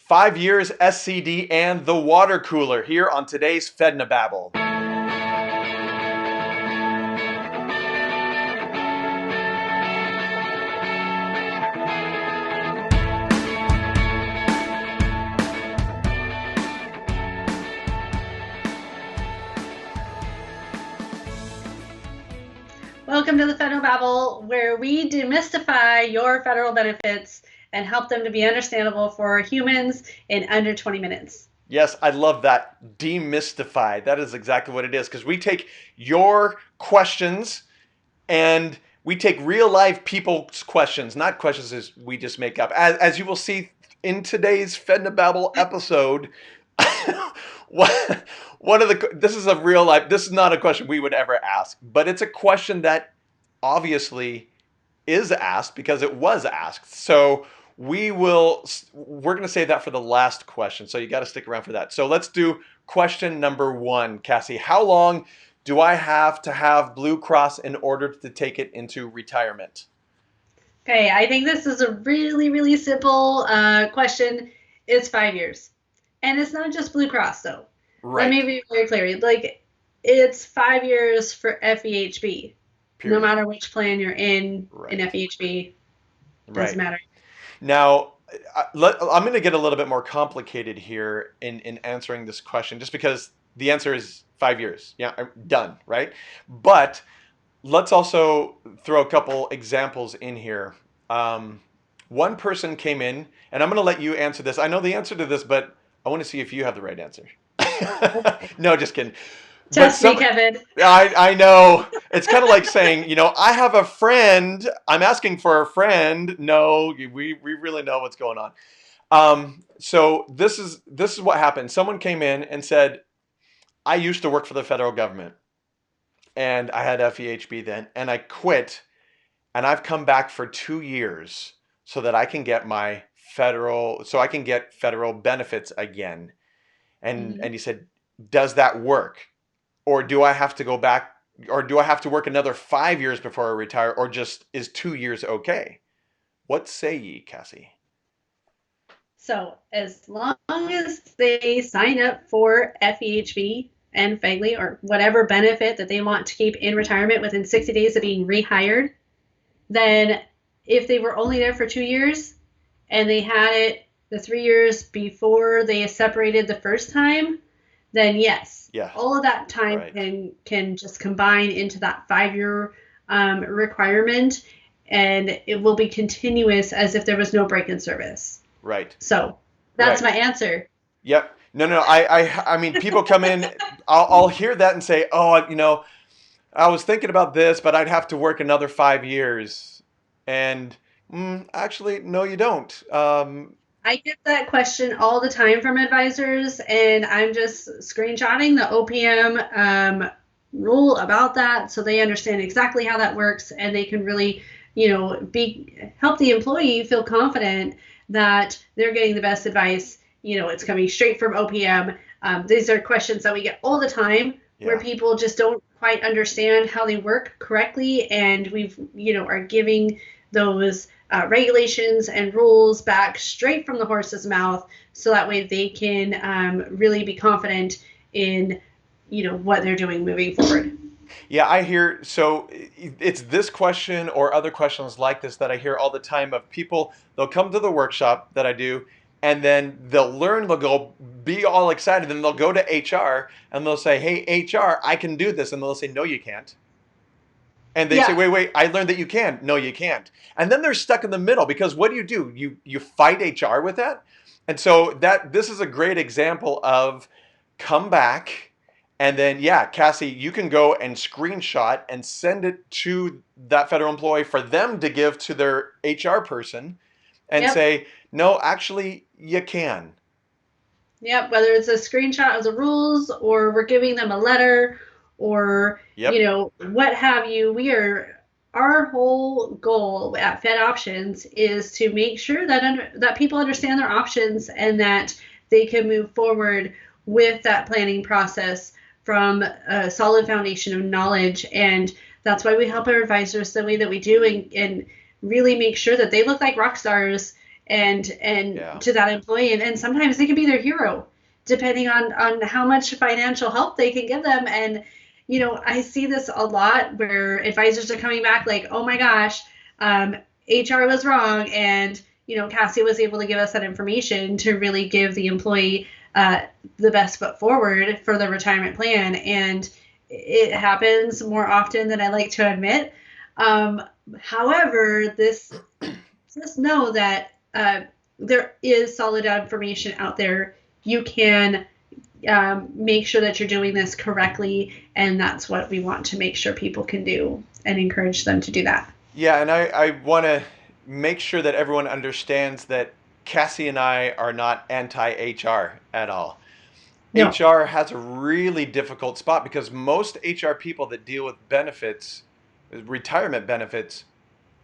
5 years SCD and the water cooler here on today's Fednobabble. Welcome to the Fednobabble, where we demystify your federal benefits and help them to be understandable for humans in under 20 minutes. Yes, I love that. Demystify. That is exactly what it is, because we take your questions and we take real life people's questions, not questions as we just make up. As you will see in today's Fednobabble episode, this is a real life, this is not a question we would ever ask, but it's a question that obviously is asked because it was asked. So we're going to save that for the last question. So you got to stick around for that. So let's do question number 1, Cassie. How long do I have to have Blue Cross in order to take it into retirement? Okay, I think this is a really, really simple question. It's 5 years. And it's not just Blue Cross, though. Right. Let me be very clear. It's 5 years for FEHB. Period. No matter which plan you're in FEHB, doesn't matter. Now, I'm going to get a little bit more complicated here in answering this question, just because the answer is 5 years. Yeah, done, right? But let's also throw a couple examples in here. One person came in, and I'm going to let you answer this. I know the answer to this, but I want to see if you have the right answer. No, just kidding. Trust me, Kevin. I know. It's kind of like saying, I have a friend. I'm asking for a friend. No, we really know what's going on. So this is what happened. Someone came in and said, I used to work for the federal government, and I had FEHB then, and I quit, and I've come back for 2 years so that I can get federal benefits again. And he said, does that work? Or do I have to go back, or do I have to work another 5 years before I retire, or just is 2 years okay? What say ye, Cassie? So as long as they sign up for FEHB and FEHB or whatever benefit that they want to keep in retirement within 60 days of being rehired, then if they were only there for 2 years and they had it the 3 years before they separated the first time, then yes, all of that time can just combine into that 5-year requirement, and it will be continuous as if there was no break in service. Right. So that's my answer. Yep. No. I mean, people come in, I'll hear that and say, oh, I was thinking about this, but I'd have to work another 5 years. And actually, no, you don't. I get that question all the time from advisors, and I'm just screenshotting the OPM rule about that so they understand exactly how that works, and they can really, help the employee feel confident that they're getting the best advice. It's coming straight from OPM. These are questions that we get all the time where people just don't quite understand how they work correctly, and we've, are giving those regulations and rules back straight from the horse's mouth, so that way they can really be confident in what they're doing moving forward. Yeah, I hear, so it's this question or other questions like this that I hear all the time of people. They'll come to the workshop that I do, and then they'll go be all excited, and they'll go to HR and they'll say, hey, HR, I can do this. And they'll say, no, you can't. And they say, wait, I learned that you can. No, you can't. And then they're stuck in the middle, because what do? You fight HR with that? And so this is a great example of come back, and then, Cassie, you can go and screenshot and send it to that federal employee for them to give to their HR person and say, no, actually, you can. Yep, whether it's a screenshot of the rules or we're giving them a letter or, what have you. Our whole goal at Fed Options is to make sure that people understand their options and that they can move forward with that planning process from a solid foundation of knowledge. And that's why we help our advisors the way that we do, and really make sure that they look like rock stars and Yeah. to that employee, and sometimes they could be their hero depending on how much financial help they can give them. And I see this a lot where advisors are coming back like, oh my gosh, HR was wrong, and Cassie was able to give us that information to really give the employee the best foot forward for the retirement plan. And it happens more often than I like to admit. However, just know that there is solid information out there. You can make sure that you're doing this correctly, and that's what we want to make sure people can do and encourage them to do that. Yeah, and I want to make sure that everyone understands that Cassie and I are not anti-HR at all. No. HR has a really difficult spot because most HR people that deal with benefits, retirement benefits,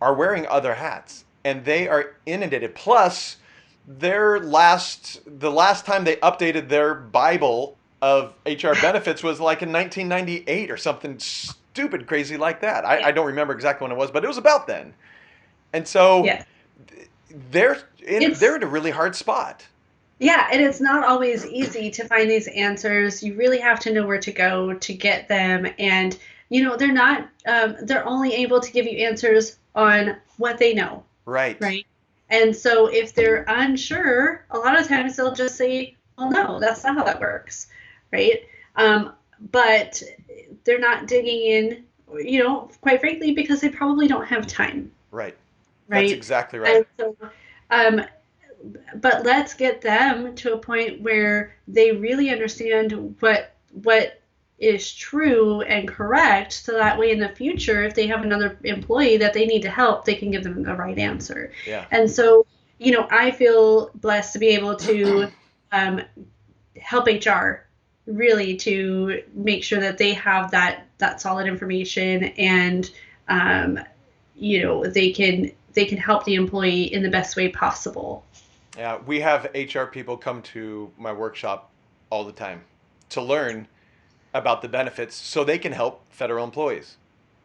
are wearing other hats and they are inundated. Plus, the last time they updated their Bible of HR benefits was like in 1998 or something stupid crazy like that. Yeah. I don't remember exactly when it was, but it was about then. And so Yeah. they're in a really hard spot. Yeah, and it's not always easy to find these answers. You really have to know where to go to get them. And, they're not, they're only able to give you answers on what they know, Right. right? And so if they're unsure, a lot of times they'll just say, well, no, that's not how that works, right? But they're not digging in, quite frankly, because they probably don't have time, Right. That's right? exactly And right. so, um, but let's get them to a point where they really understand what is true and correct, so that way in the future, if they have another employee that they need to help, they can give them the right answer. Yeah. And so I feel blessed to be able to help HR really to make sure that they have that solid information, and they can help the employee in the best way possible. Yeah, we have HR people come to my workshop all the time to learn about the benefits so they can help federal employees.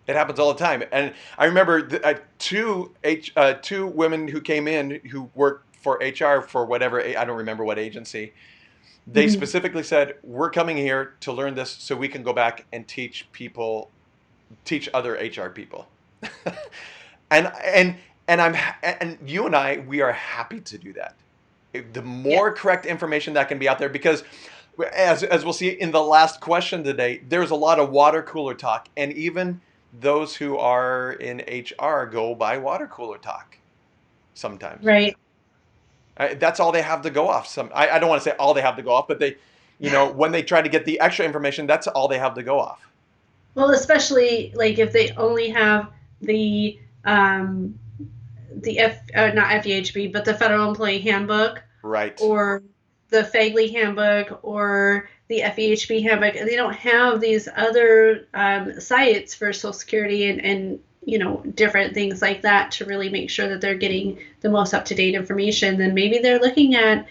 It happens all the time. And I remember two women who came in who worked for HR for whatever, I don't remember what agency. They Mm-hmm. specifically said, "We're coming here to learn this so we can go back and teach other HR people." and and and you and we are happy to do that. The Yeah. more correct information that can be out there, because as we'll see in the last question today, there's a lot of water cooler talk, and even those who are in HR go by water cooler talk sometimes. Right. That's all they have to go off. I don't want to say all they have to go off, but they, when they try to get the extra information, that's all they have to go off. Well, especially like if they only have the not FEHB, but the Federal Employee Handbook, Right. or the FEHB handbook, or the FEHB handbook, and they don't have these other sites for Social Security and different things like that to really make sure that they're getting the most up-to-date information. Then maybe they're looking at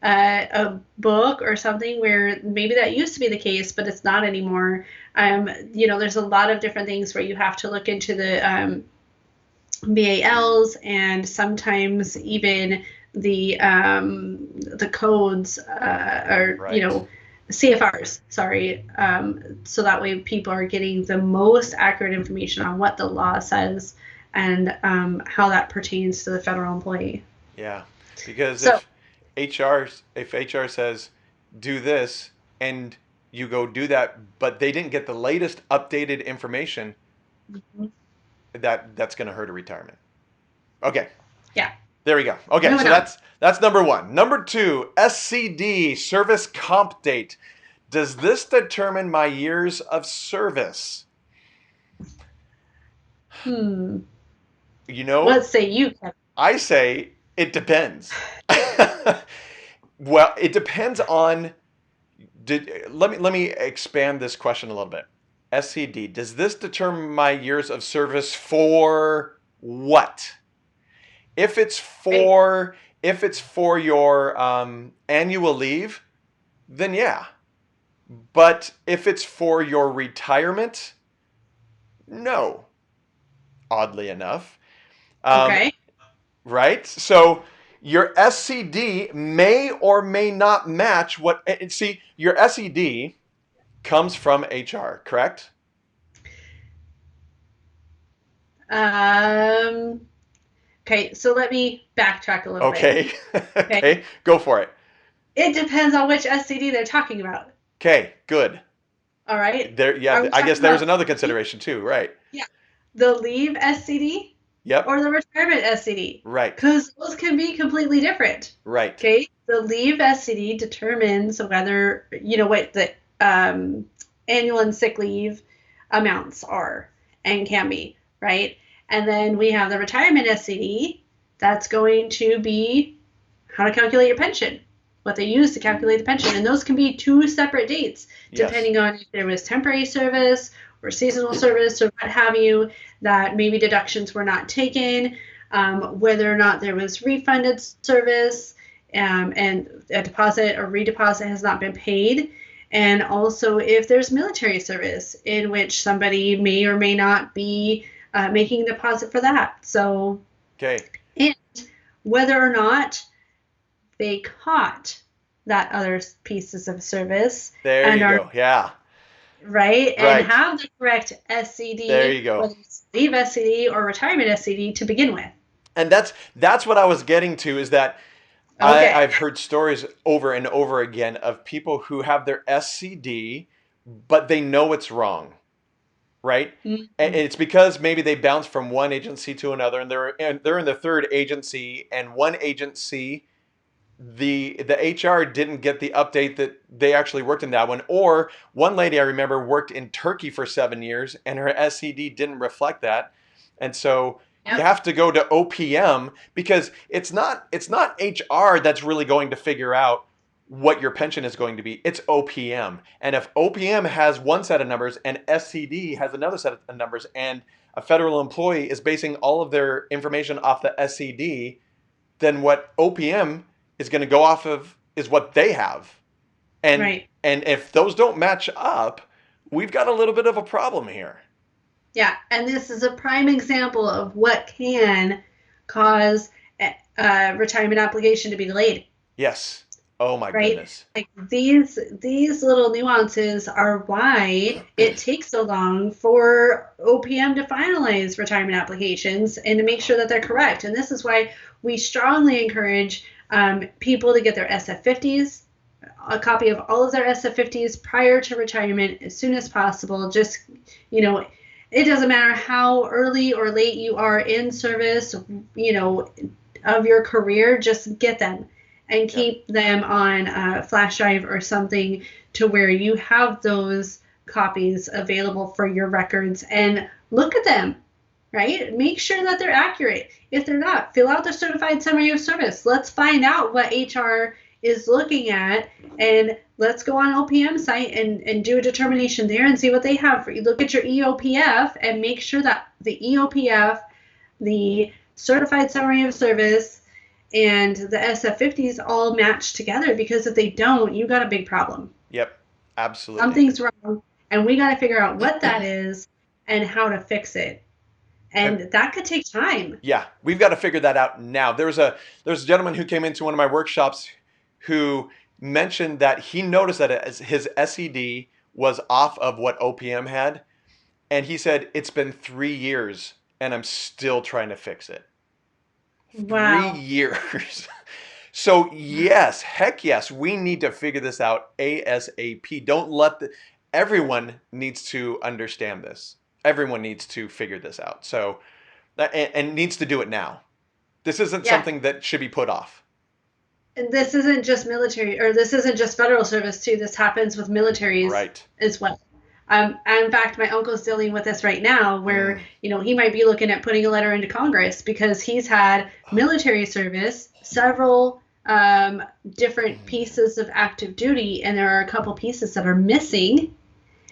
a book or something where maybe that used to be the case, but it's not anymore. There's a lot of different things where you have to look into the BALs, and sometimes even the codes, or Right. CFRs, sorry, so that way people are getting the most accurate information on what the law says, and how that pertains to the federal employee. Yeah. Because So if HR says do this and you go do that, but they didn't get the latest updated information, that's going to hurt a retirement. Okay. yeah, There we go. Okay, so moving on. that's number one. Number two, SCD, service comp date. Does this determine my years of service? Hmm. You know, What say you, Kevin? I say it depends. Well, it depends on. Let me expand this question a little bit. SCD, does this determine my years of service for what? If it's Right. for if it's for your annual leave, then yeah. But if it's for your retirement, no. Oddly enough, um, Okay. right? So your SCD may or may not match what. See, your SCD comes from HR, correct? Um, okay, so let me backtrack a little bit. Okay. Okay. Okay, go for it. It depends on which SCD they're talking about. Okay, good. All right. There, Are yeah. we I guess talking there's about another consideration too, right? yeah, the leave SCD Yep. or the retirement SCD? Right. Because those can be completely different. Right. Okay. The leave SCD determines whether, what the annual and sick leave amounts are and can be, right? And then we have the retirement SCD that's going to be how to calculate your pension, what they use to calculate the pension. And those can be two separate dates, Yes. depending on if there was temporary service or seasonal service or what have you, that maybe deductions were not taken, whether or not there was refunded service, and a deposit or redeposit has not been paid. And also if there's military service in which somebody may or may not be making a deposit for that. So, Okay. and whether or not they caught that other pieces of service There and you are go. Yeah. right and Right. have the correct There SCD, you go. whether it's leave SCD or retirement SCD to begin with. And that's what I was getting to is that Okay. I've heard stories over and over again of people who have their SCD, but they know it's wrong, right? And Mhm. it's because maybe they bounce from one agency to another, and they're in the third agency, and one agency the HR didn't get the update that they actually worked in that one. Or one lady I remember worked in Turkey for 7 years, and her SCD didn't reflect that, and so you Yep. have to go to OPM because it's not HR that's really going to figure out what your pension is going to be. It's OPM, and if OPM has one set of numbers and SCD has another set of numbers, and a federal employee is basing all of their information off the SCD, then what OPM is going to go off of is what they have. And Right. and if those don't match up, we've got a little bit of a problem here. Yeah. And this is a prime example of what can cause a retirement application to be delayed. Yes. Oh my Right? goodness. Like these little nuances are why it takes so long for OPM to finalize retirement applications and to make sure that they're correct. And this is why we strongly encourage people to get their SF50s, a copy of all of their SF50s prior to retirement as soon as possible. Just, you know, it doesn't matter how early or late you are in service, you know, of your career, just get them and Yeah. keep them on a flash drive or something to where you have those copies available for your records and look at them, right? Make sure that they're accurate. If they're not, fill out the certified summary of service. Let's find out what HR is looking at and let's go on OPM site and do a determination there and see what they have for you. Look at your EOPF and make sure that the EOPF, the certified summary of service, and the SF50s all match together, because if they don't, you got a big problem. Yep. Absolutely. Something's wrong, and we got to figure out what that is and how to fix it. And And that could take time. yeah, we've got to figure that out now. There's a gentleman who came into one of my workshops who mentioned that he noticed that his SED was off of what OPM had, and he said it's been 3 years and I'm still trying to fix it. 3 Wow. years. So yes, heck yes, we need to figure this out ASAP. Don't let everyone needs to understand this. Everyone needs to figure this out. So and needs to do it now. This isn't Yeah. something that should be put off. And this isn't just military, or this isn't just federal service too. This happens with militaries Right. as well. In fact, my uncle's dealing with this right now, where Mm. he might be looking at putting a letter into Congress because he's had military service, several different pieces of active duty, and there are a couple pieces that are missing,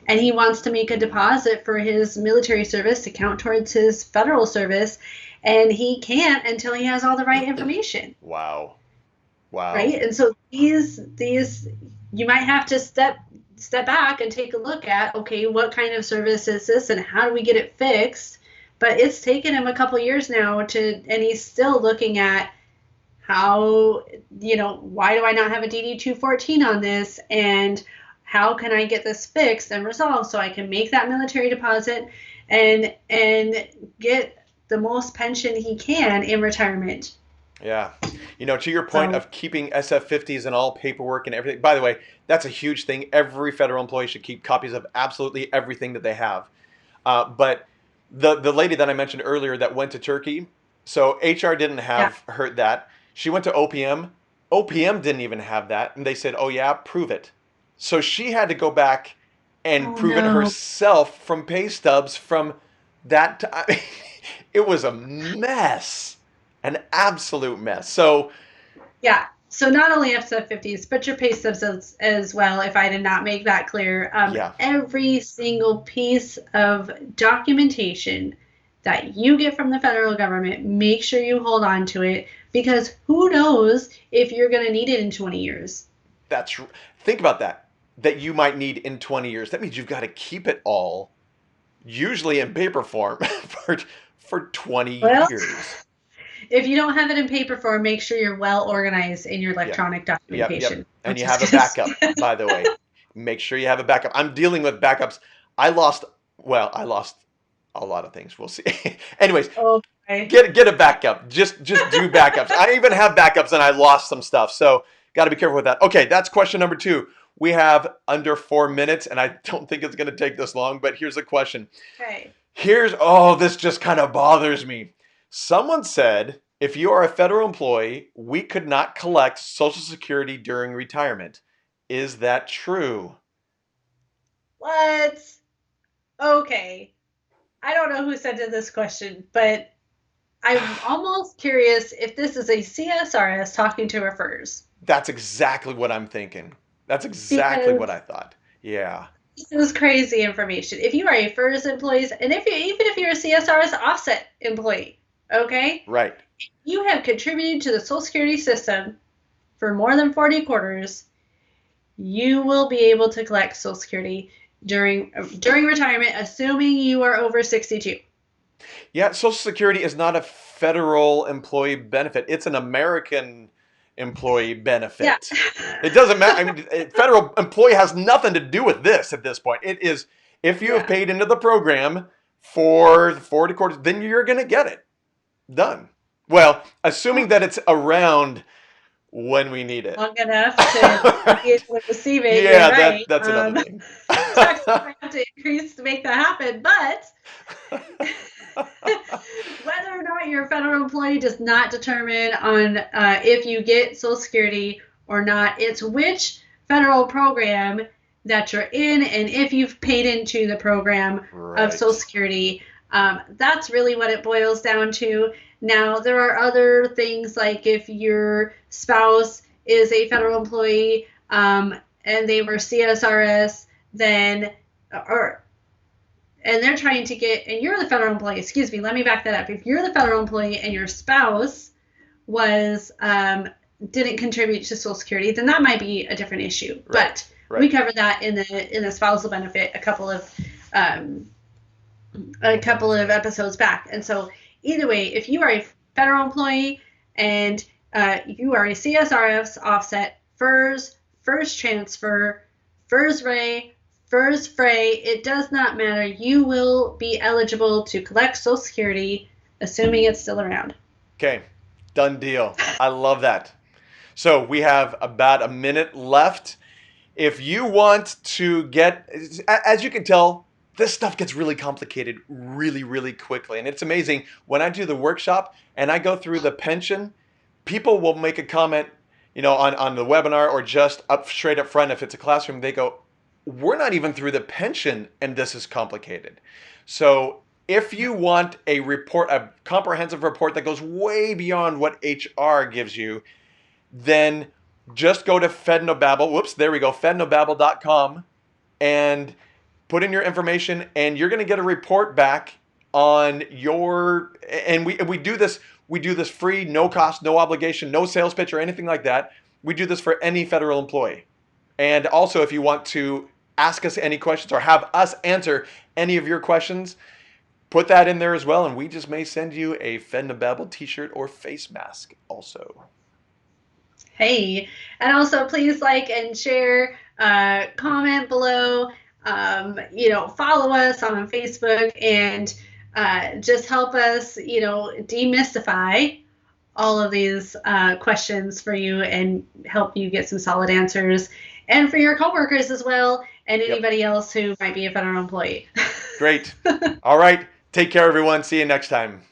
and he wants to make a deposit for his military service to count towards his federal service, and he can't until he has all the right information. Wow. Wow. Right? And so these you might have to step back and take a look at, okay, what kind of service is this and how do we get it fixed But it's taken him a couple years now and he's still looking at how, why do I not have a DD 214 on this? And how can I get this fixed and resolved so I can make that military deposit and get the most pension he can in retirement? Yeah. To your point of keeping SF50s and all paperwork and everything, by the way, that's a huge thing. Every federal employee should keep copies of absolutely everything that they have. But the lady that I mentioned earlier that went to Turkey, so HR didn't have her that. She went to OPM. OPM didn't even have that. And they said, oh, yeah, prove it. So she had to go back and prove it herself from pay stubs from that time. It was a mess. An absolute mess. So yeah. So not only SF50s, but your pay stubs as well, if I did not make that clear. Every single piece of documentation that you get from the federal government, make sure you hold on to it, because who knows if you're going to need it in 20 years. Think about that you might need in 20 years. That means you've got to keep it all, usually in paper form, for 20 years. If you don't have it in paper form, make sure you're well organized in your electronic documentation. Yep. And you have a backup, by the way. Make sure you have a backup. I'm dealing with backups. I lost a lot of things. We'll see. Anyways, get a backup. Just do backups. I even have backups and I lost some stuff. So got to be careful with that. Okay, that's question number 2. We have under 4 minutes, and I don't think it's going to take this long, but here's a question. Okay. This just kind of bothers me. Someone said, if you are a federal employee, we could not collect Social Security during retirement. Is that true? What? Okay. I don't know who sent in this question, but I'm almost curious if this is a CSRS talking to a FERS. That's exactly what I'm thinking. That's exactly what I thought. Yeah. This is crazy information. If you are a FERS employee, and even if you're a CSRS offset employee, okay? Right. You have contributed to the Social Security system for more than 40 quarters, you will be able to collect Social Security during retirement, assuming you are over 62. Yeah, Social Security is not a federal employee benefit. It's an American employee benefit. Yeah. It doesn't matter. I mean, a federal employee has nothing to do with this at this point. It is, if you have paid into the program for 40 quarters, then you're going to get it. Done. Well, assuming that it's around when we need it. Long enough to be able to receive it. Yeah, right. That's another thing. Taxes have to increase to make that happen, but whether or not you're a federal employee does not determine on if you get Social Security or not. It's which federal program that you're in and if you've paid into the program of Social Security. That's really what it boils down to. Now, there are other things like if your spouse is a federal employee and they were CSRS, then and they're trying to get, and you're the federal employee, excuse me, let me back that up. If you're the federal employee and your spouse was didn't contribute to Social Security, then that might be a different issue. But we covered that in the spousal benefit a couple of episodes back. And so either way, if you are a federal employee and you are a CSRS offset, FERS transfer, FERS Ray, FERS Fray, it does not matter. You will be eligible to collect Social Security, assuming it's still around. Okay, done deal. I love that. So we have about a minute left. If you want to get, as you can tell, this stuff gets really complicated really, really quickly. And it's amazing. When I do the workshop and I go through the pension, people will make a comment, on the webinar or just straight up front. If it's a classroom, they go, we're not even through the pension and this is complicated. So if you want a report, a comprehensive report that goes way beyond what HR gives you, then just go to Fednobabble. Whoops, there we go, Fednobabble.com, and put in your information, and you're going to get a report back on your. And we do this free, no cost, no obligation, no sales pitch or anything like that. We do this for any federal employee. And also, if you want to ask us any questions or have us answer any of your questions, put that in there as well, and we just may send you a Fednobabble t-shirt or face mask also. Hey, and also please like and share, comment below, follow us on Facebook, and just help us, demystify all of these questions for you and help you get some solid answers, and for your coworkers as well, and Yep. anybody else who might be a federal employee. Great. All right. Take care, everyone. See you next time.